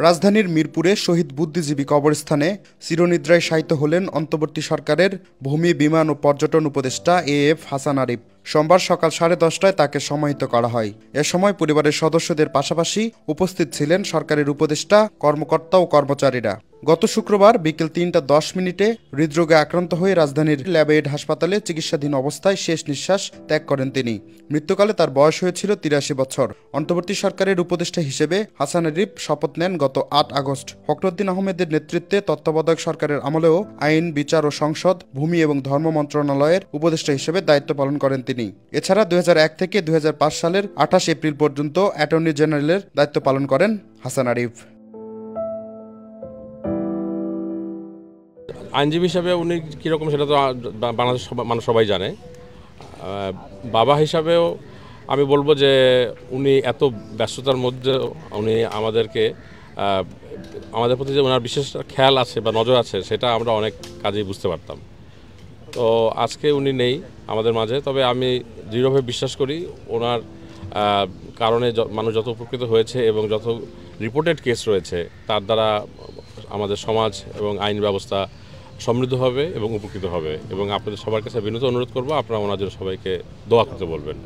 রাজধানীর মিরপুরে শহীদ বুদ্ধিজীবী কবরস্থানে চিরনিদ্রায় শায়িত হলেন অন্তর্বর্তী সরকারের ভূমি, বিমান ও পর্যটন উপদেষ্টা এএফ হাসান আরিফ। সোমবার সকাল 10:30টায় তাকে সমাহিত করা হয়। এ সময় পরিবারের সদস্যদের পাশাপাশি উপস্থিত ছিলেন সরকারের উপদেষ্টা, কর্মকর্তা ও কর্মচারীরা। গত শুক্রবার বিকেল 3:10 হৃদরোগে আক্রান্ত হয়ে রাজধানীর ল্যাবএইড হাসপাতালে চিকিৎসাধীন অবস্থায় শেষ নিঃশ্বাস ত্যাগ করেন তিনি। মৃত্যুকালে তার বয়স হয়েছিল 83 বছর। অন্তর্বর্তী সরকারের উপদেষ্টা হিসেবে হাসান আরিফ শপথ নেন গত 8 আগস্ট। ফখরুদ্দিন আহমেদের নেতৃত্বে তত্ত্বাবধায়ক সরকারের আমলেও আইন, বিচার ও সংসদ, ভূমি এবং ধর্ম মন্ত্রণালয়ের উপদেষ্টা হিসেবে দায়িত্ব পালন করেন তিনি। এছাড়া 2001 থেকে 2005 সালের 28 এপ্রিল পর্যন্ত অ্যাটর্নি জেনারেলের দায়িত্ব পালন করেন হাসান আরিফ। আইনজীবী হিসাবে উনি কীরকম সেটা তো বাংলাদেশ মানুষ সবাই জানে। বাবা হিসাবেও আমি বলবো যে উনি এত ব্যস্ততার মধ্যে উনি আমাদের প্রতি যে ওনার বিশেষ খেয়াল আছে বা নজর আছে সেটা আমরা অনেক কাজেই বুঝতে পারতাম। তো আজকে উনি নেই আমাদের মাঝে, তবে আমি দৃঢ়ভাবে বিশ্বাস করি ওনার কারণে মানুষ যত উপকৃত হয়েছে এবং যত রিপোর্টেড কেস রয়েছে তার দ্বারা আমাদের সমাজ এবং আইন ব্যবস্থা সমৃদ্ধ হবে এবং উপকৃত হবে। এবং আপনাদের সবার কাছে বিনীত অনুরোধ করবো আপনারা ওনার জন্য সবাইকে দোয়া করতে বলবেন।